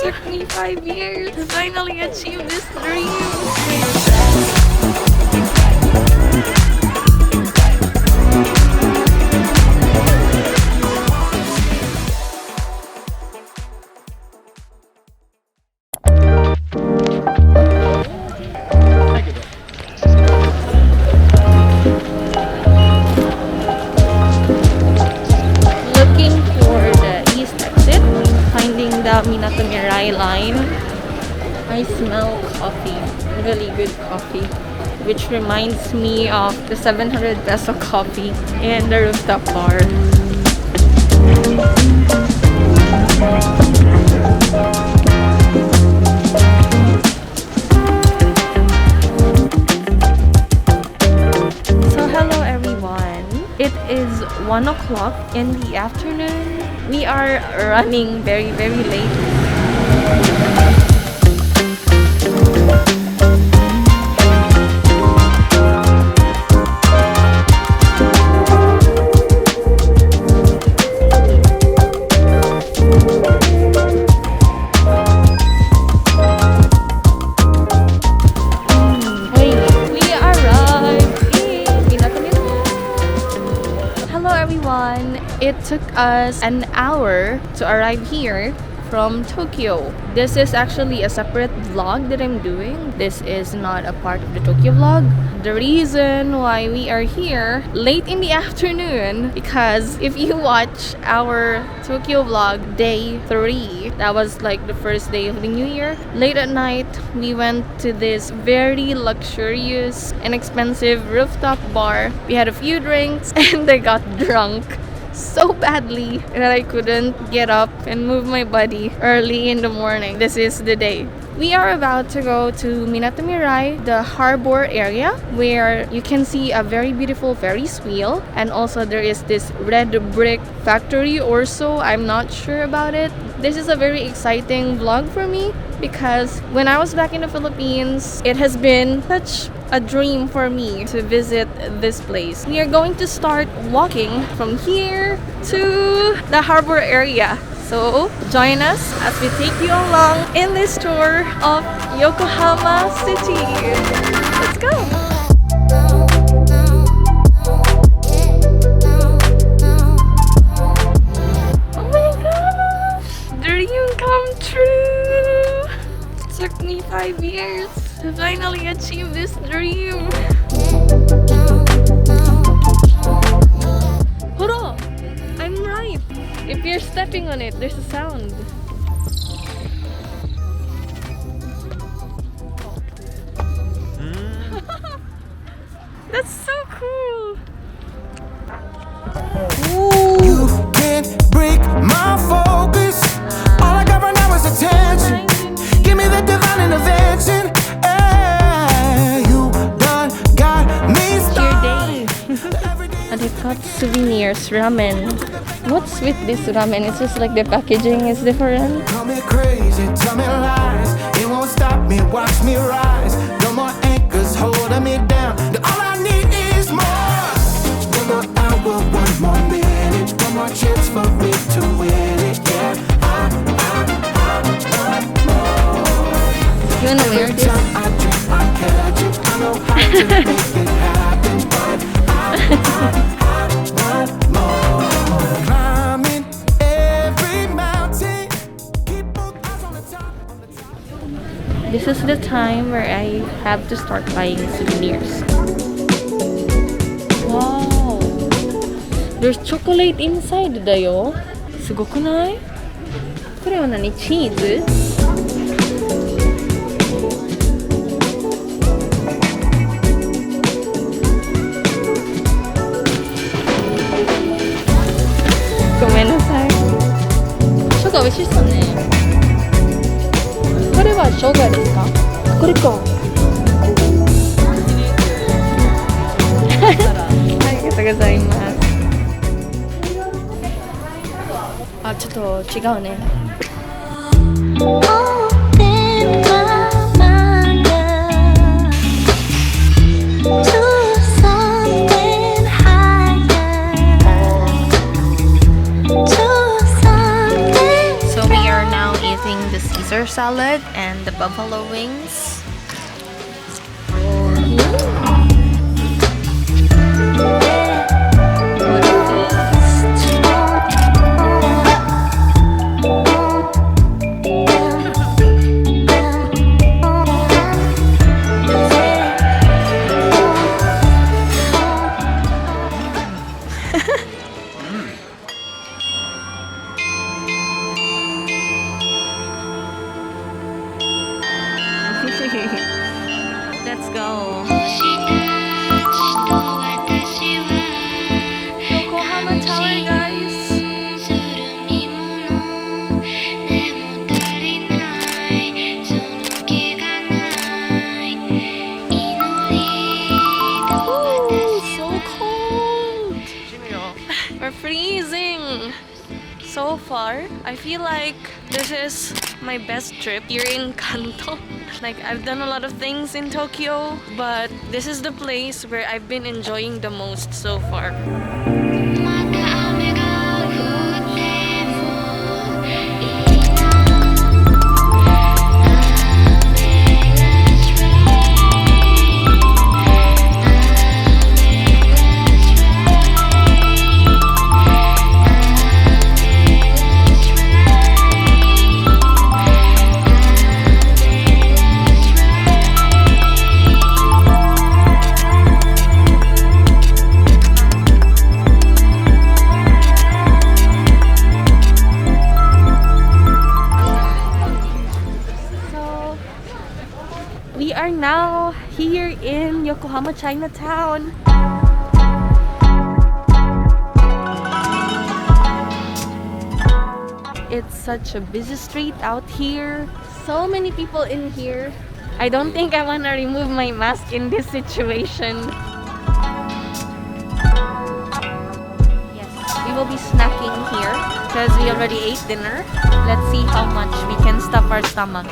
Took me 5 years to finally achieve this dream. Looking for the east exit, finding the Minato-Mirai line. I smell coffee, really good coffee, which reminds me of the 700 peso coffee in the rooftop bar. So hello everyone. It is 1 o'clock in the afternoon. We are running very late. It took us an hour to arrive here from Tokyo. This is actually a separate vlog that I'm doing. This is not a part of the Tokyo vlog. The reason why we are here late in the afternoon, because if you watch our Tokyo vlog day 3, that was like the first day of the new year, late at night we went to this very luxurious and expensive rooftop bar. We had a few drinks and I got drunk so badly that I couldn't get up and move my body early in the morning. This is the day. We are about to go to Minato-Mirai, the harbor area, where you can see a very beautiful Ferris wheel, and also there is this red brick factory or so. I'm not sure about it. This is a very exciting vlog for me because when I was back in the Philippines, it has been such a dream for me to visit this place. We are going to start walking from here to the harbor area. So join us as we take you along in this tour of Yokohama City. Let's go! Oh my gosh! Dream come true! It took me 5 years to finally achieve this dream. Hold on! I'm right! If you're stepping on it, there's a sound. That's so cool! You can't break my focus. All I got right now is attention. Give me the divine intervention. You done got me started. And I got souvenirs, ramen. What's with this ramen? It's just like the packaging is different. Call me crazy, tell me lies. It won't stop me, watch me rise. No more anchors holding me down. All I need is more. One more hour, one more minute. One more chance for me to win it. Yeah, I want more. You wanna wear this? Every time I dream, I catch it. I know how to make it happen, but I want more. Climbing every mountain. Keep both eyes on the top. This is the time where I have to start buying souvenirs. Wow! There's chocolate inside だよ。すごくない？これは何？チーズ？ごめんなさい。ショガ美味しそうね。これはショガですか？これか。ありがとうございます。あ、ちょっと違うね。salad and the buffalo wings. Let's go. Yokohama Tower, guys. Ooh, so cold. We're freezing. So far, I feel like this is my best trip here in Kanto. Like, I've done a lot of things in Tokyo, but this is the place where I've been enjoying the most so far. We are now here in Yokohama Chinatown. It's such a busy street out here. So many people in here. I don't think I want to remove my mask in this situation. Yes, we will be snacking here because we already ate dinner. Let's see how much we can stuff our stomach.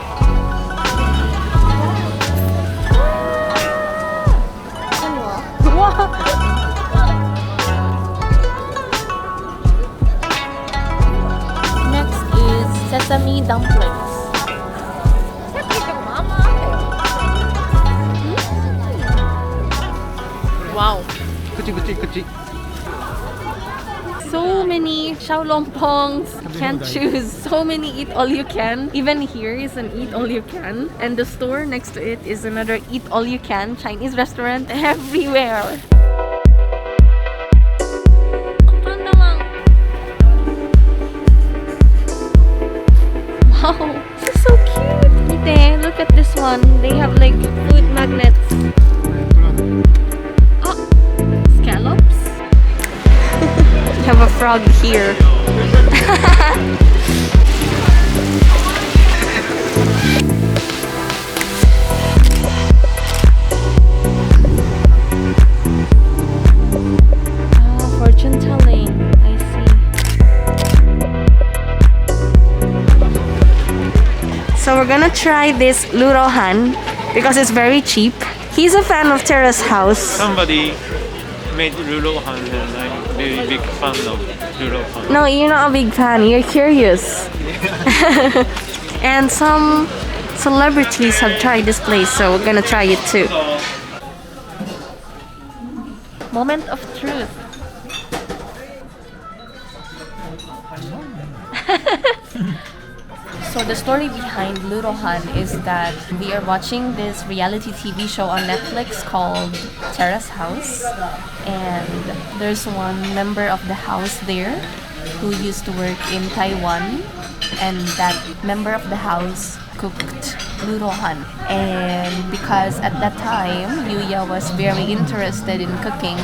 Next is sesame dumplings. Wow. So many xiaolongpongs. Can't choose. So many eat all you can. Even here is an eat all you can. And the store next to it is another eat all you can Chinese restaurant everywhere. Wow, this is so cute. Ite, look at this one. They have like food magnets. Oh, scallops. We have a frog here. Fortune telling. I see. So we're gonna try this lurohan because it's very cheap. He's a fan of Terrace House. Somebody made lurohan and I'm really big fan of lurohan. No, you're not a big fan. You're curious. And some celebrities have tried this place, so we're gonna try it too. Moment of truth. So the story behind lurohan is that we are watching this reality TV show on Netflix called Terrace House, and there's one member of the house there who used to work in Taiwan, and that member of the house cooked lurohan. And because at that time Yuya was very interested in cooking,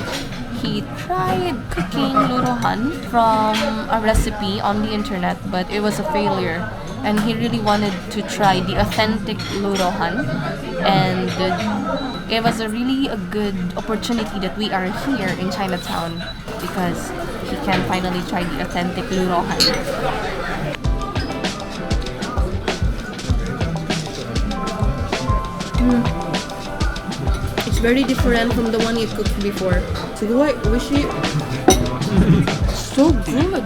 he tried cooking lurohan from a recipe on the internet, but it was a failure. And he really wanted to try the authentic lurohan, and it was a good opportunity that we are here in Chinatown because he can finally try the authentic lurohan. It's very different from the one you cooked before. So good.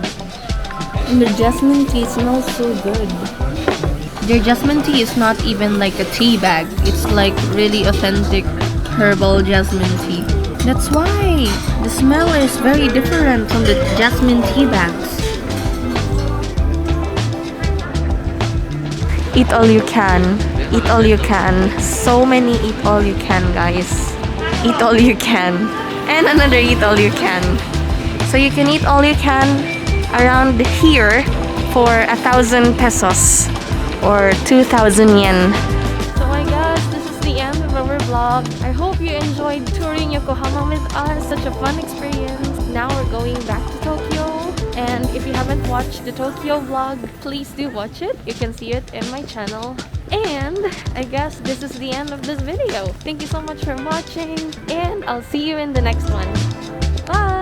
And the jasmine tea smells so good. Their jasmine tea is not even like a tea bag. It's like really authentic herbal jasmine tea. That's why the smell is very different from the jasmine tea bags. Eat all you can. Eat all you can. So many eat all you can, guys. Eat all you can. And another eat all you can. So you can eat all you can around here for 1,000 pesos or 2,000 yen. So I guess this is the end of our vlog. I hope you enjoyed touring Yokohama with us. Such a fun experience. Now we're going back to Tokyo. And if you haven't watched the Tokyo vlog, please do watch it. You can see it in my channel. And I guess this is the end of this video. Thank you so much for watching, and I'll see you in the next one. Bye!